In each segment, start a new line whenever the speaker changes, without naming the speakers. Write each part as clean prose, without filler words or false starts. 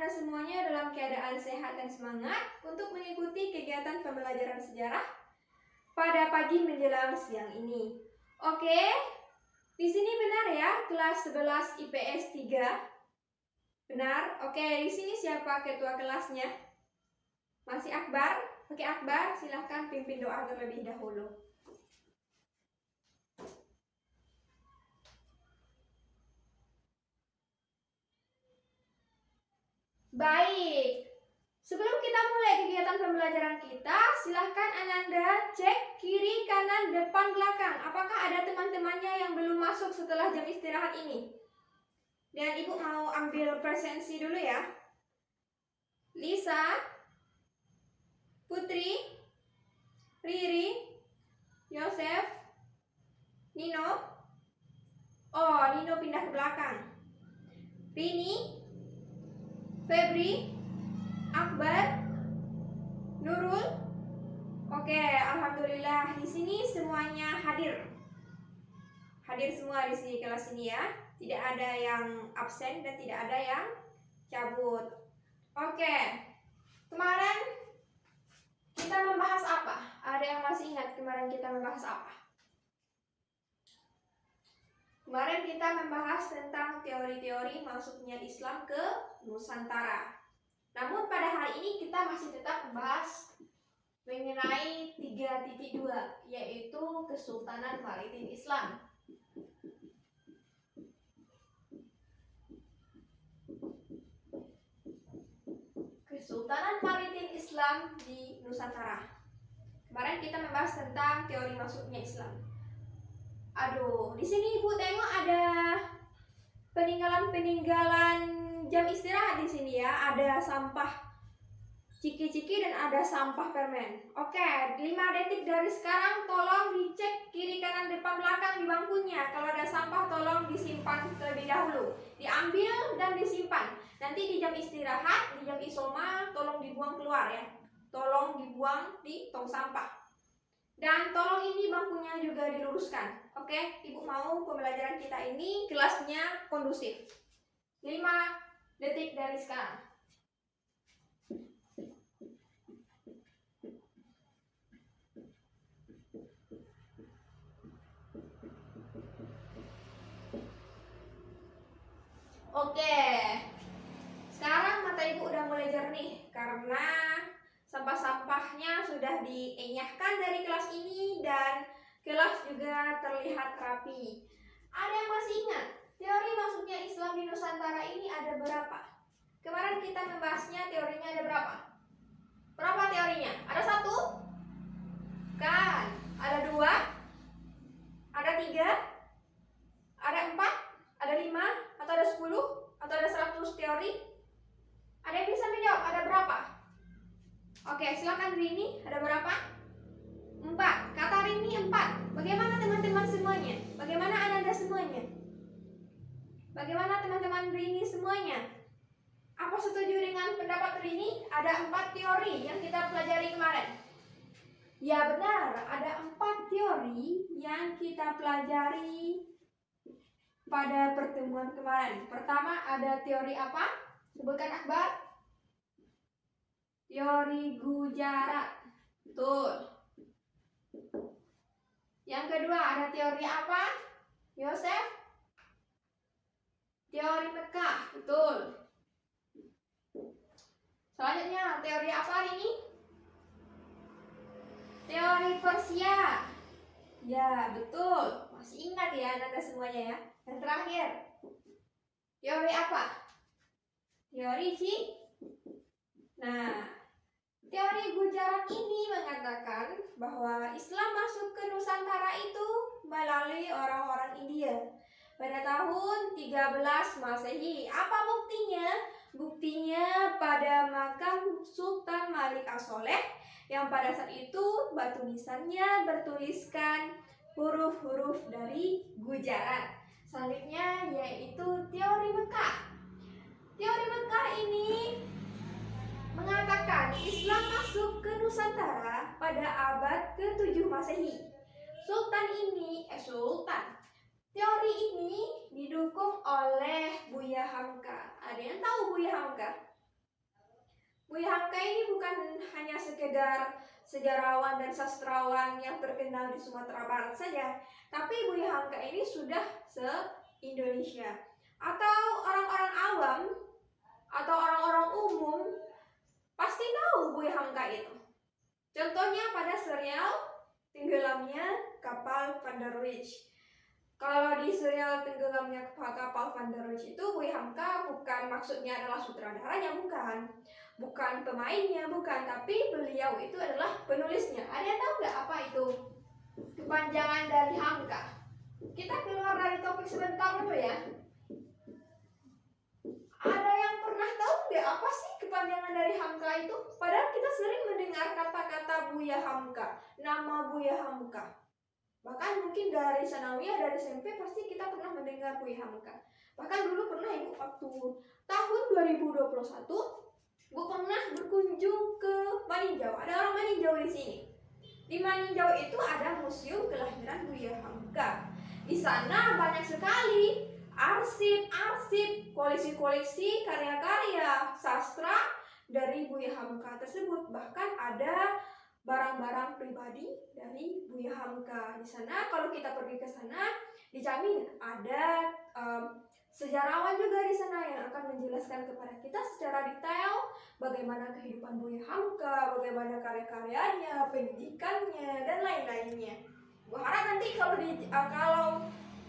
Anda semuanya dalam keadaan sehat dan semangat untuk mengikuti kegiatan pembelajaran sejarah pada pagi menjelang siang ini. Oke, di sini benar ya, kelas 11 IPS 3. Benar? Oke, di sini siapa ketua kelasnya? Masih Akbar? Oke Akbar, silahkan pimpin doa terlebih dahulu. Baik, sebelum kita mulai kegiatan pembelajaran kita, silahkan Ananda cek kiri, kanan, depan, belakang. Apakah ada teman-temannya yang belum masuk setelah jam istirahat ini? Dan Ibu mau ambil presensi dulu ya. Lisa, Putri, Riri, Yosef, Nino. Oh, Nino pindah ke belakang. Rini, Febri, Akbar, Nurul. Oke, alhamdulillah di sini semuanya hadir. Hadir semua di sini kelas ini ya. Tidak ada yang absen dan tidak ada yang cabut. Oke. Kemarin kita membahas apa? Ada yang masih ingat kemarin kita membahas apa? Kemarin kita membahas tentang teori-teori masuknya Islam ke Nusantara. Namun pada hari ini kita masih tetap membahas mengenai 3.2, yaitu Kesultanan Maritim Islam. Kesultanan Maritim Islam di Nusantara. Kemarin kita membahas tentang teori masuknya Islam. Aduh, di sini Ibu tengok ada peninggalan jam istirahat di sini ya. Ada sampah ciki-ciki dan ada sampah permen. Oke, 5 detik dari sekarang tolong dicek kiri, kanan, depan, belakang di bangkunya. Kalau ada sampah tolong disimpan terlebih dahulu. Diambil dan disimpan. Nanti di jam istirahat, di jam isoma tolong dibuang keluar ya. Tolong dibuang di tong sampah. Dan tolong ini bangkunya juga diluruskan. Oke, Ibu mau pembelajaran kita ini kelasnya kondusif. 5 detik dari sekarang. Oke, sekarang mata Ibu udah mulai jernih karena sampah-sampahnya sudah dienyahkan dari kelas ini dan kelas juga terlihat rapi. Ada yang masih ingat teori masuknya Islam di Nusantara ini ada berapa? Kemarin kita membahasnya teorinya ada berapa? Berapa teorinya? Ada 1? Kan? Ada 2? Ada 3? Ada 4? Ada 5? Atau ada 10? Atau ada 100 teori? Ada yang bisa menjawab? Ada berapa? Oke, silakan Rini. Ada berapa? 4. Kata Rini 4. Bagaimana teman-teman semuanya? Bagaimana Ananda semuanya? Bagaimana teman-teman Rini semuanya? Apa setuju dengan pendapat Rini? Ada 4 teori yang kita pelajari kemarin. Ya benar, ada 4 teori yang kita pelajari pada pertemuan kemarin. Pertama ada teori apa? Sebutkan Akbar. Teori Gujarat. Betul. Yang kedua ada teori apa? Yosef? Teori Mekah. Betul. Selanjutnya teori apa ini? Teori Persia. Ya betul. Masih ingat ya Anda semuanya ya. Yang terakhir, teori apa? Teori Nah, teori Gujarat ini mengatakan bahwa Islam masuk ke Nusantara itu melalui orang-orang India pada tahun 13 Masehi. Apa buktinya? Buktinya pada makam Sultan Malik As-Soleh yang pada saat itu batu nisannya bertuliskan huruf-huruf dari Gujarat. Selanjutnya yaitu teori Mekah. Teori Mekah ini mengatakan Islam masuk ke Nusantara pada abad ke-7 Masehi. Teori ini didukung oleh Buya Hamka. Ada yang tahu Buya Hamka? Buya Hamka ini bukan hanya sekedar sejarawan dan sastrawan yang terkenal di Sumatera Barat saja, tapi Buya Hamka ini sudah se-Indonesia. Atau orang-orang awam atau orang-orang umum pasti tahu Buya Hamka itu. Contohnya pada serial Tenggelamnya Kapal Van der Wijk. Kalau di serial Tenggelamnya Kapal Van der Wijk itu Buya Hamka bukan maksudnya adalah sutradaranya, bukan pemainnya, bukan, tapi beliau itu adalah penulisnya. Ada yang tahu nggak apa itu kepanjangan dari Hamka? Kita keluar dari topik sebentar dulu ya. Ada yang pernah tahu nggak apa sih kepanjangan dari Hamka itu? Padahal kita sering mendengar kata-kata Buya Hamka, nama Buya Hamka. Bahkan mungkin dari sanawiyah, dari SMP pasti kita pernah mendengar Buya Hamka. Bahkan dulu pernah Ibu waktu tahun 2021 Bu pernah berkunjung ke Maninjau. Ada orang Maninjau di sini. Di Maninjau itu ada museum kelahiran Buya Hamka. Di sana banyak sekali arsip-arsip, koleksi-koleksi karya-karya sastra dari Buya Hamka tersebut. Bahkan ada barang-barang pribadi dari Buya Hamka. Di sana kalau kita pergi ke sana dijamin ada sejarawan juga di sana yang akan menjelaskan kepada kita secara detail bagaimana kehidupan Buya Hamka, bagaimana karya-karyanya, pendidikannya, dan lain-lainnya. Gue harap nanti kalau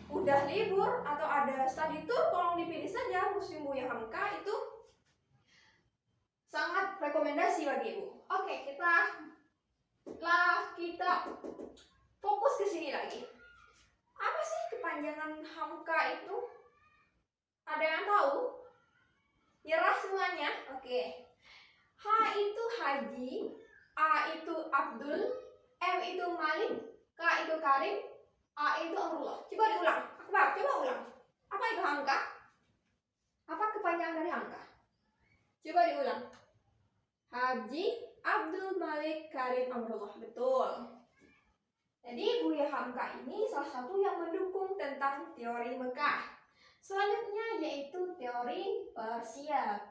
udah libur atau ada study tour, tolong dipilih saja Museum Buya Hamka, itu sangat rekomendasi bagi Ibu. Oke, kita fokus ke sini lagi. Apa sih kepanjangan Hamka itu? Ada yang tahu? Nyerah semuanya? Oke. H itu Haji, A itu Abdul, M itu Malik, K itu Karim, A itu Amrullah. Coba diulang. Akbar, coba ulang. Apa itu Hamka? Apa kepanjangan dari Hamka? Coba diulang. Haji, Abdul, Malik, Karim, Amrullah. Betul. Jadi Buya Hamka ini salah satu yang mendukung tentang teori Mekah. Selanjutnya yaitu teori Persia.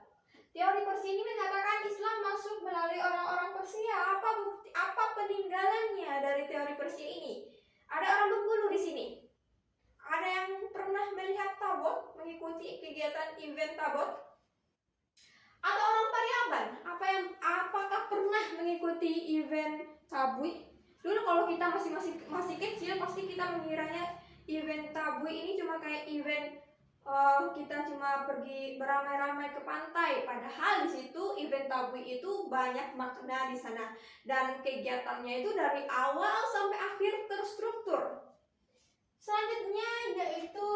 Teori Persia ini mengatakan Islam masuk melalui orang-orang Persia. Apa peninggalannya dari teori Persia ini? Ada orang Bengkulu di sini. Ada yang pernah melihat tabot, mengikuti kegiatan event tabot? Atau orang Pariaman? Apakah pernah mengikuti event tabui? Dulu kalau kita masih kecil pasti kita mengiranya event tabui ini cuma kayak event kita cuma pergi beramai-ramai ke pantai, padahal di situ event tabui itu banyak makna di sana dan kegiatannya itu dari awal sampai akhir terstruktur. Selanjutnya yaitu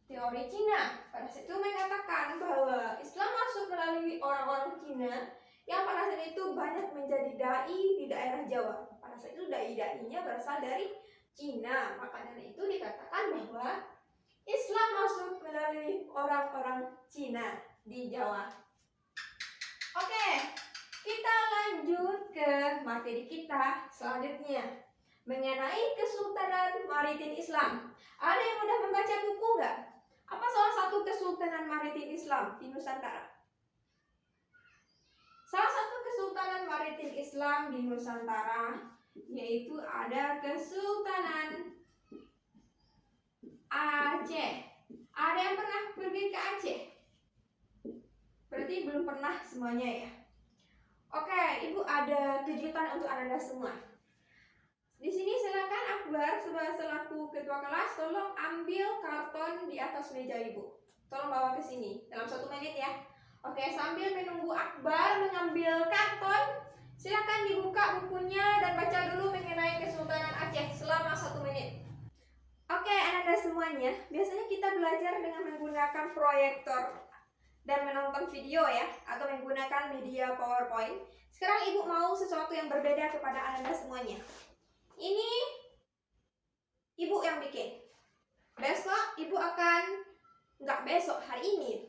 teori Cina. Pada saat itu mengatakan bahwa Islam masuk melalui orang-orang Cina yang pada saat itu banyak menjadi dai di daerah Jawa. Pada saat itu dai-dainya berasal dari Cina, maka dari itu dikatakan bahwa Islam masuk melalui orang-orang Cina di Jawa. Oke, kita lanjut ke materi kita selanjutnya mengenai Kesultanan Maritim Islam. Ada yang udah membaca buku nggak? Apa salah satu Kesultanan Maritim Islam di Nusantara? Salah satu Kesultanan Maritim Islam di Nusantara yaitu ada Kesultanan Aceh. Ada yang pernah pergi ke Aceh? Berarti belum pernah semuanya ya. Oke, Ibu ada kejutan untuk Anda semua. Di sini silakan Akbar selaku ketua kelas tolong ambil karton di atas meja Ibu. Tolong bawa ke sini dalam 1 menit ya. Oke, sambil menunggu Akbar mengambil karton, silakan dibuka bukunya dan baca dulu mengenai Kesultanan Aceh selama 1 menit. Oke, anak-anak semuanya, biasanya kita belajar dengan menggunakan proyektor dan menonton video ya, atau menggunakan media PowerPoint. Sekarang Ibu mau sesuatu yang berbeda kepada anak-anak semuanya. Ini Ibu yang bikin. Besok Ibu akan, hari ini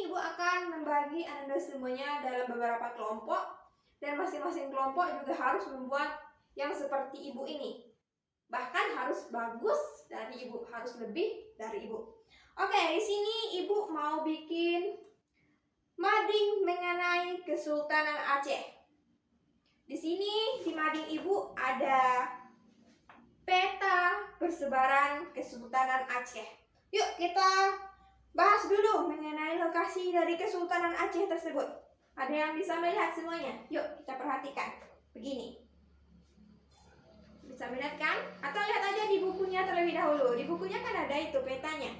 Ibu akan membagi anak-anak semuanya dalam beberapa kelompok, dan masing-masing kelompok juga harus membuat yang seperti Ibu ini. Bahkan harus bagus dari Ibu, harus lebih dari Ibu. Oke, di sini Ibu mau bikin mading mengenai Kesultanan Aceh. Di sini di mading Ibu ada peta persebaran Kesultanan Aceh. Yuk kita bahas dulu mengenai lokasi dari Kesultanan Aceh tersebut. Ada yang bisa melihat semuanya? Yuk kita perhatikan. Begini. Bisa melihat kan? Atau lihat aja di bukunya terlebih dahulu. Di bukunya kan ada itu petanya.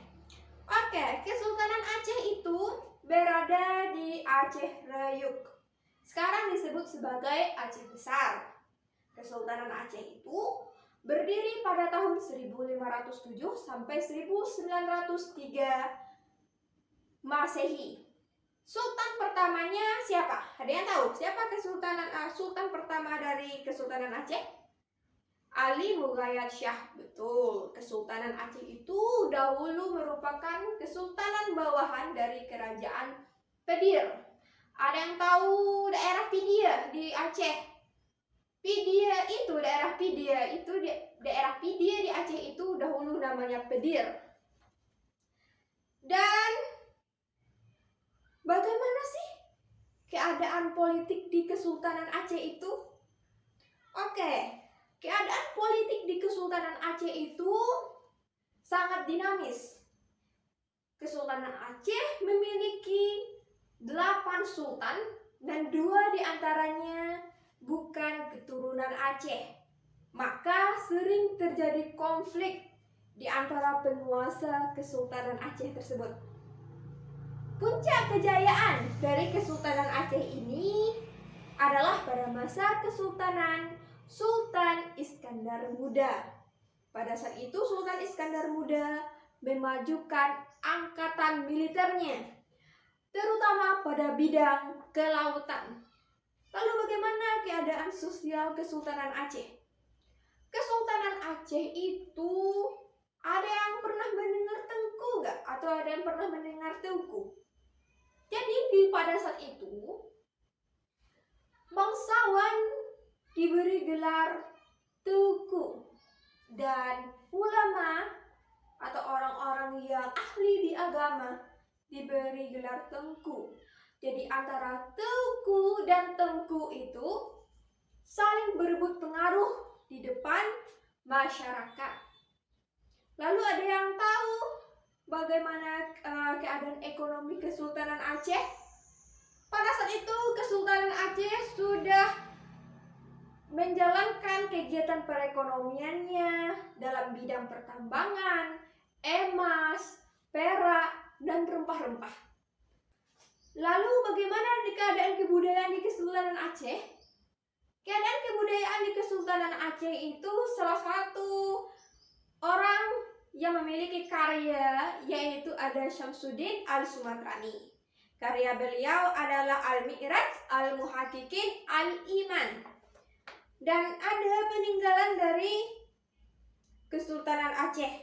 Oke, Kesultanan Aceh itu berada di Aceh Rayuk. Sekarang disebut sebagai Aceh Besar. Kesultanan Aceh itu berdiri pada tahun 1507 sampai 1903 Masehi. Sultan pertamanya siapa? Ada yang tahu? Siapa sultan pertama dari Kesultanan Aceh? Ali Mughayat Shah. Betul. Kesultanan Aceh itu dahulu merupakan kesultanan bawahan dari kerajaan Pedir. Ada yang tahu daerah Pidia di Aceh? Daerah Pidia di Aceh itu dahulu namanya Pedir. Dan bagaimana sih keadaan politik di Kesultanan Aceh itu? Oke. Keadaan politik di Kesultanan Aceh itu sangat dinamis. Kesultanan Aceh memiliki 8 sultan dan 2 diantaranya bukan keturunan Aceh. Maka sering terjadi konflik di antara penguasa Kesultanan Aceh tersebut. Puncak kejayaan dari Kesultanan Aceh ini adalah pada masa Kesultanan Sultan Iskandar Muda. Pada saat itu Sultan Iskandar Muda memajukan angkatan militernya, terutama pada bidang kelautan. Lalu bagaimana keadaan sosial Kesultanan Aceh? Kesultanan Aceh itu ada yang pernah mendengar Tengku nggak? Atau ada yang pernah mendengar Teuku? Jadi pada saat itu bangsawan diberi gelar Teuku dan ulama atau orang-orang yang ahli di agama diberi gelar Tengku. Jadi antara Teuku dan Tengku itu saling berebut pengaruh di depan masyarakat. Lalu ada yang tahu bagaimana keadaan ekonomi Kesultanan Aceh? Pada saat itu Kesultanan Aceh sudah menjalankan kegiatan perekonomiannya dalam bidang pertambangan, emas, perak, dan rempah-rempah. Lalu bagaimana keadaan kebudayaan di Kesultanan Aceh? Keadaan kebudayaan di Kesultanan Aceh itu salah satu orang yang memiliki karya, yaitu ada Syamsuddin Al-Sumatrani. Karya beliau adalah Al-Mi'raj, Al-Muhaqqiqin, Al-Iman. Dan ada peninggalan dari Kesultanan Aceh.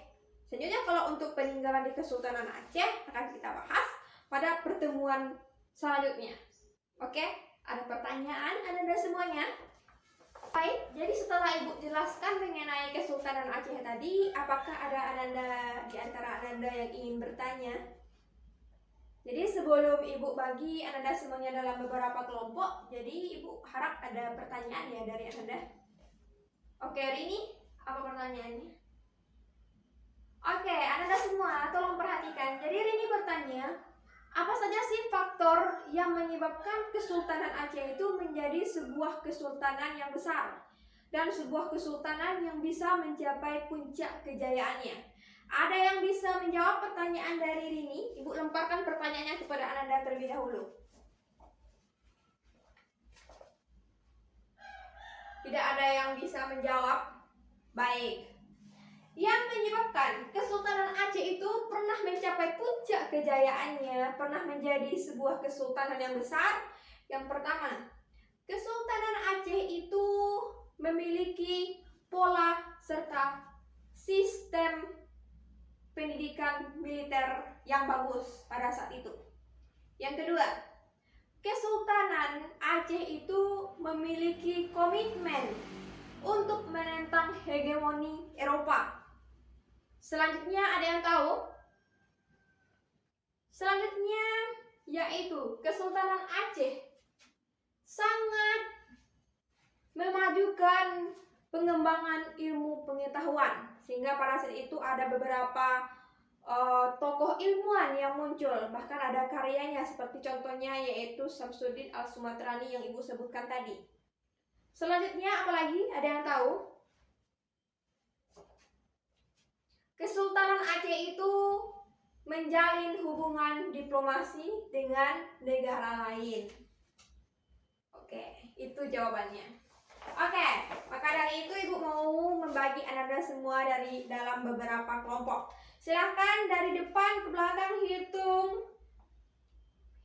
Selanjutnya kalau untuk peninggalan di Kesultanan Aceh akan kita bahas pada pertemuan selanjutnya. Oke, ada pertanyaan Anda semuanya? Baik, jadi setelah Ibu jelaskan mengenai Kesultanan Aceh tadi, apakah ada Ananda di antara Ananda yang ingin bertanya? Jadi sebelum Ibu bagi Ananda semuanya dalam beberapa kelompok, jadi Ibu harap ada pertanyaan ya dari Ananda. Oke, hari ini apa pertanyaannya? Oke, Ananda semua tolong perhatikan. Jadi Rini bertanya, apa saja sih faktor yang menyebabkan Kesultanan Aceh itu menjadi sebuah kesultanan yang besar dan sebuah kesultanan yang bisa mencapai puncak kejayaannya? Ada yang bisa menjawab pertanyaan dari Rini? Ibu lemparkan pertanyaannya kepada Ananda terlebih dahulu. Tidak ada yang bisa menjawab? Baik. Yang menyebabkan Kesultanan Aceh itu pernah mencapai puncak kejayaannya, pernah menjadi sebuah kesultanan yang besar. Yang pertama, Kesultanan Aceh itu memiliki pola serta sistem pendidikan militer yang bagus pada saat itu. Yang kedua, Kesultanan Aceh itu memiliki komitmen untuk menentang hegemoni Eropa. Selanjutnya ada yang tahu? Selanjutnya yaitu Kesultanan Aceh, sangat memajukan pengembangan ilmu pengetahuan, sehingga pada saat itu ada beberapa tokoh ilmuwan yang muncul, bahkan ada karyanya, seperti contohnya yaitu Syamsuddin Al-Sumatrani yang Ibu sebutkan tadi. Selanjutnya apalagi? Ada yang tahu? Kesultanan Aceh itu menjalin hubungan diplomasi dengan negara lain. Oke, itu jawabannya. Oke, maka dari itu Ibu mau membagi Anda semua dari dalam beberapa kelompok. Silahkan dari depan ke belakang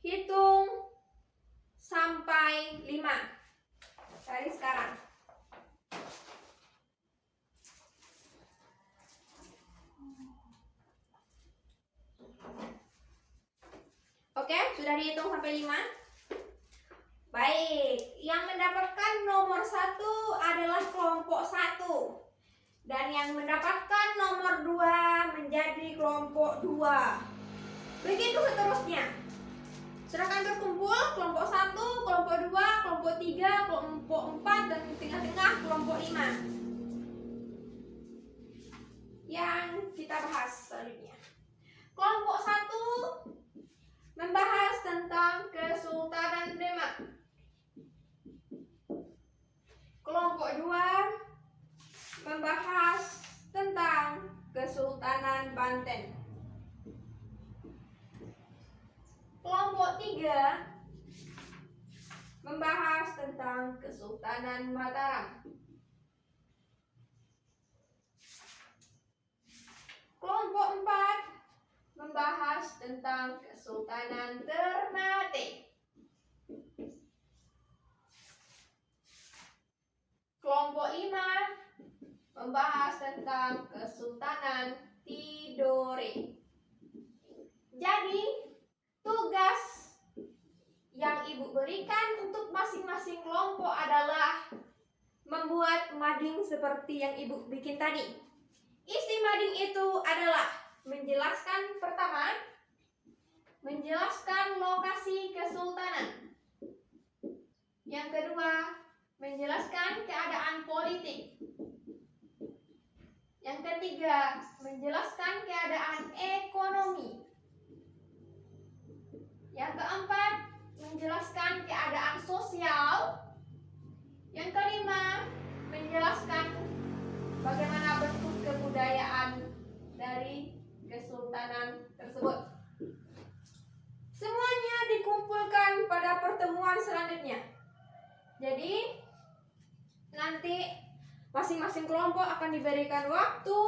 hitung sampai 5 dari sekarang. Oke, sudah dihitung sampai 5? Baik, yang mendapatkan nomor 1 adalah kelompok 1. Dan yang mendapatkan nomor 2 menjadi kelompok 2. Begitu seterusnya. Silakan berkumpul kelompok 1, kelompok 2, kelompok 3, kelompok 4, dan tengah-tengah kelompok 5. Yang kita bahas selanjutnya. Kelompok 1 membahas tentang Kesultanan Demak. Kelompok 2 membahas tentang Kesultanan Banten. Kelompok 3 membahas tentang Kesultanan Mataram. Kelompok 4 membahas tentang Kesultanan Ternate. Kelompok 5 membahas tentang Kesultanan Tidore. Jadi, tugas yang Ibu berikan untuk masing-masing kelompok adalah membuat mading seperti yang Ibu bikin tadi. Isi mading itu adalah menjelaskan, pertama, menjelaskan lokasi kesultanan. Yang kedua, menjelaskan keadaan politik. Yang ketiga, menjelaskan keadaan ekonomi. Yang keempat, menjelaskan keadaan sosial. Yang kelima, menjelaskan bagaimana bentuk kebudayaan dari kesultanan tersebut. Semuanya dikumpulkan pada pertemuan selanjutnya. Jadi nanti masing-masing kelompok akan diberikan waktu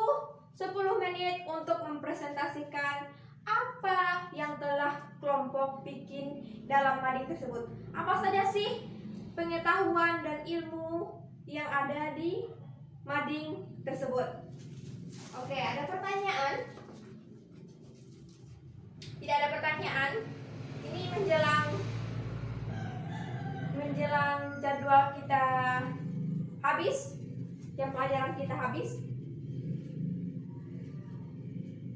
10 menit untuk mempresentasikan apa yang telah kelompok bikin dalam mading tersebut. Apa saja sih pengetahuan dan ilmu yang ada di mading tersebut. Oke, ada pertanyaan? Tidak ada pertanyaan? Ini menjelang jadwal kita habis, jam pelajaran kita habis.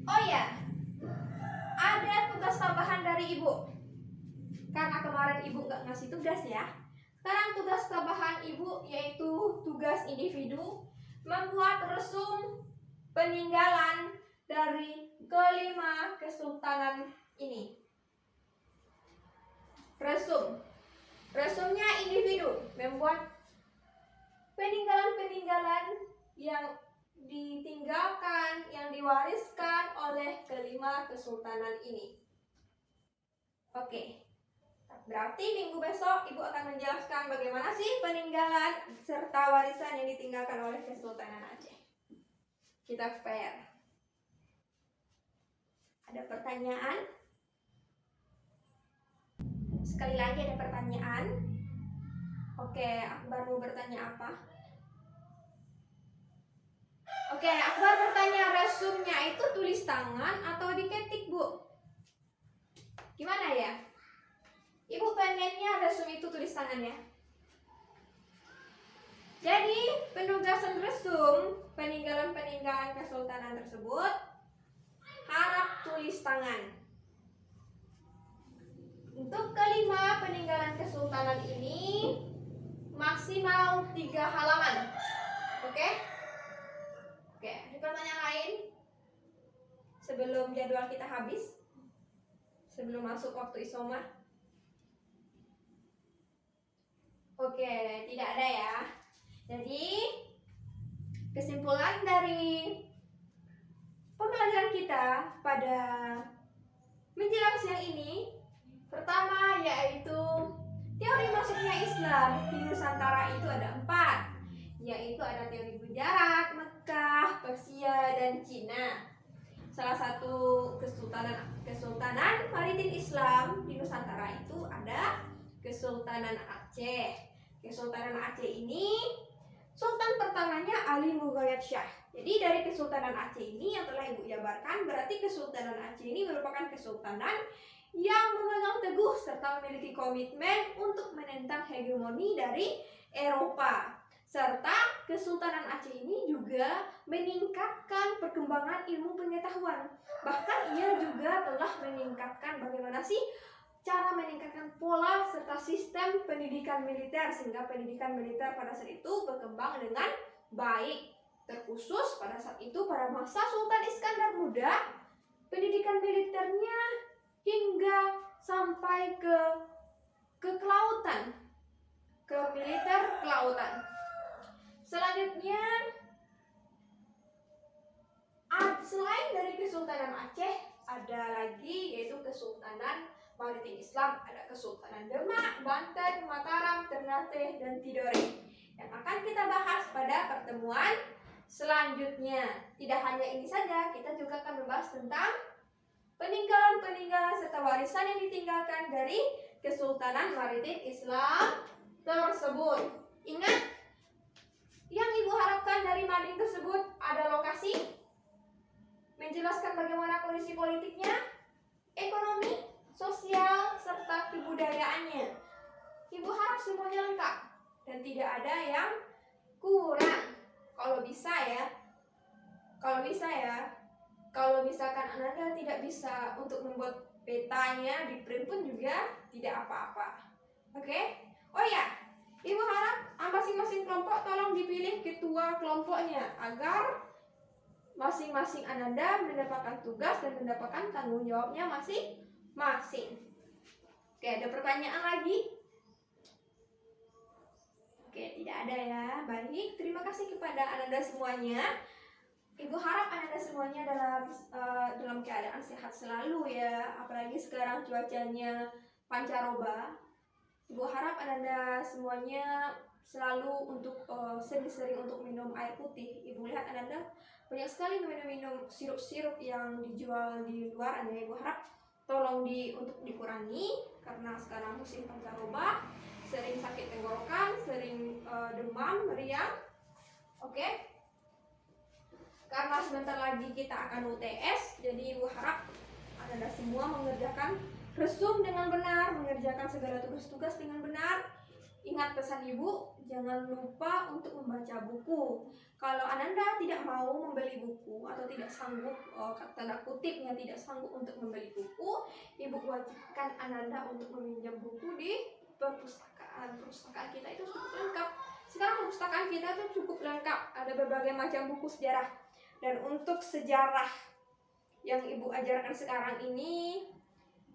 Oh ya, ada tugas tambahan dari Ibu. Karena kemarin Ibu nggak ngasih tugas ya. Sekarang tugas tambahan Ibu yaitu tugas individu membuat resum peninggalan dari kelima kesultanan ini. Resumnya individu membuat peninggalan-peninggalan yang ditinggalkan, yang diwariskan oleh kelima kesultanan ini. Oke, berarti minggu besok Ibu akan menjelaskan bagaimana sih peninggalan serta warisan yang ditinggalkan oleh Kesultanan Aceh. Kita fair. Ada pertanyaan? Sekali lagi ada pertanyaan. Oke, Akbar mau bertanya apa? Oke, Akbar bertanya, resumnya itu tulis tangan atau diketik, Bu? Gimana ya? Ibu pengennya resum itu tulis tangan ya? Jadi, penugasan resum peninggalan-peninggalan kesultanan tersebut harap tulis tangan. Untuk kelima, peninggalan kesultanan ini maksimal 3 halaman. Oke? Oke, ada pertanyaan lain? Sebelum jadwal kita habis? Sebelum masuk waktu isoma? Oke, tidak ada ya. Jadi, kesimpulan dari pembelajaran kita pada menjelang siang ini, pertama yaitu teori masuknya Islam di Nusantara itu ada 4, yaitu ada teori berjarak, Mekah, Persia, dan Cina. Salah satu kesultanan maritim Islam di Nusantara itu ada Kesultanan Aceh. Kesultanan Aceh ini sultan pertamanya Ali Mughayat Shah. Jadi dari Kesultanan Aceh ini yang telah Ibu jabarkan, berarti Kesultanan Aceh ini merupakan kesultanan yang memegang teguh serta memiliki komitmen untuk menentang hegemoni dari Eropa. Serta Kesultanan Aceh ini juga meningkatkan perkembangan ilmu pengetahuan. Bahkan ia juga telah meningkatkan bagaimana sih cara meningkatkan pola serta sistem pendidikan militer, sehingga pendidikan militer pada saat itu berkembang dengan baik. Terkhusus pada saat itu pada masa Sultan Iskandar Muda, pendidikan militernya hingga sampai ke kelautan, ke militer kelautan. Selanjutnya, selain dari Kesultanan Aceh, ada lagi yaitu Kesultanan Maritim Islam. Ada Kesultanan Demak, Banten, Mataram, Ternate, dan Tidore yang akan kita bahas pada pertemuan selanjutnya. Tidak hanya ini saja, kita juga akan membahas tentang peninggalan-peninggalan serta warisan yang ditinggalkan dari Kesultanan Maritim Islam tersebut. Ingat, yang Ibu harapkan dari mading tersebut ada lokasi, menjelaskan bagaimana kondisi politiknya, ekonomi, sosial, serta kebudayaannya. Ibu harap semuanya lengkap dan tidak ada yang kurang. Kalau misalkan Anda tidak bisa untuk membuat petanya di print pun juga tidak apa-apa. Oke? Oh ya, Ibu harap masing-masing kelompok tolong dipilih ketua kelompoknya agar masing-masing Ananda mendapatkan tugas dan mendapatkan tanggung jawabnya masing-masing. Oke, ada pertanyaan lagi? Oke, tidak ada ya. Baik, terima kasih kepada Ananda semuanya. Ibu harap Ananda semuanya dalam keadaan sehat selalu ya. Apalagi sekarang cuacanya pancaroba. Ibu harap Ananda semuanya selalu untuk sering-sering untuk minum air putih. Ibu lihat Ananda banyak sekali minum sirup-sirup yang dijual di luar. Ibu harap tolong untuk dikurangi karena sekarang musim pancaroba, sering sakit tenggorokan, sering demam, meriang. Oke? Karena sebentar lagi kita akan UTS, jadi Ibu harap Ananda semua mengerjakan resum dengan benar, mengerjakan segala tugas-tugas dengan benar. Ingat pesan Ibu, jangan lupa untuk membaca buku. Kalau Ananda tidak mau membeli buku atau tidak sanggup, tanda kutipnya tidak sanggup untuk membeli buku, Ibu wajibkan Ananda untuk meminjam buku di perpustakaan. Perpustakaan kita itu cukup lengkap. Sekarang perpustakaan kita itu cukup lengkap, ada berbagai macam buku sejarah. Dan untuk sejarah yang Ibu ajarkan sekarang ini,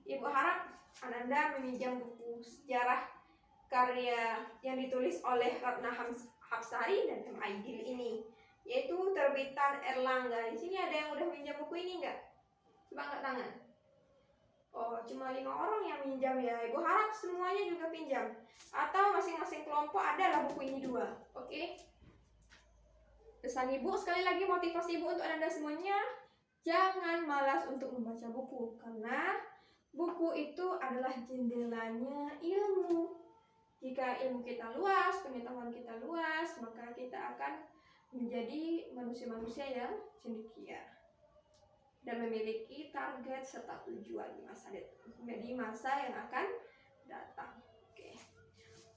Ibu harap Ananda meminjam buku sejarah karya yang ditulis oleh Ratna Hapsari dan M. Aidil ini, yaitu terbitan Erlangga. Di sini ada yang udah minjam buku ini nggak? Coba angkat tangan. Oh, cuma 5 orang yang minjam ya. Ibu harap semuanya juga pinjam. Atau masing-masing kelompok adalah buku ini 2. Oke? Pesan Ibu, sekali lagi motivasi Ibu untuk Anda semuanya, jangan malas untuk membaca buku. Karena buku itu adalah jendelanya ilmu. Jika ilmu kita luas, pengetahuan kita luas, maka kita akan menjadi manusia-manusia yang cendekia dan memiliki target serta tujuan di masa yang akan datang.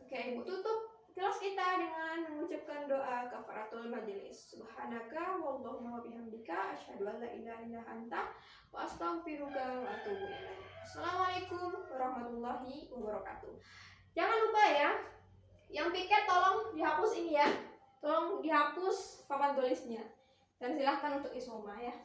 Oke, Ibu tutup kelas kita dengan mengucapkan doa kafaratul majelis. Subhanaka wallahumma wabihamdika asyhadu an la ilaha illa anta wa astaghfiruka wa atubu ilaik. Assalamualaikum. Wassalamualaikum warahmatullahi wabarakatuh. Jangan lupa ya, yang piket tolong dihapus ini ya. Tolong dihapus papan tulisnya. Dan silahkan untuk isoma ya.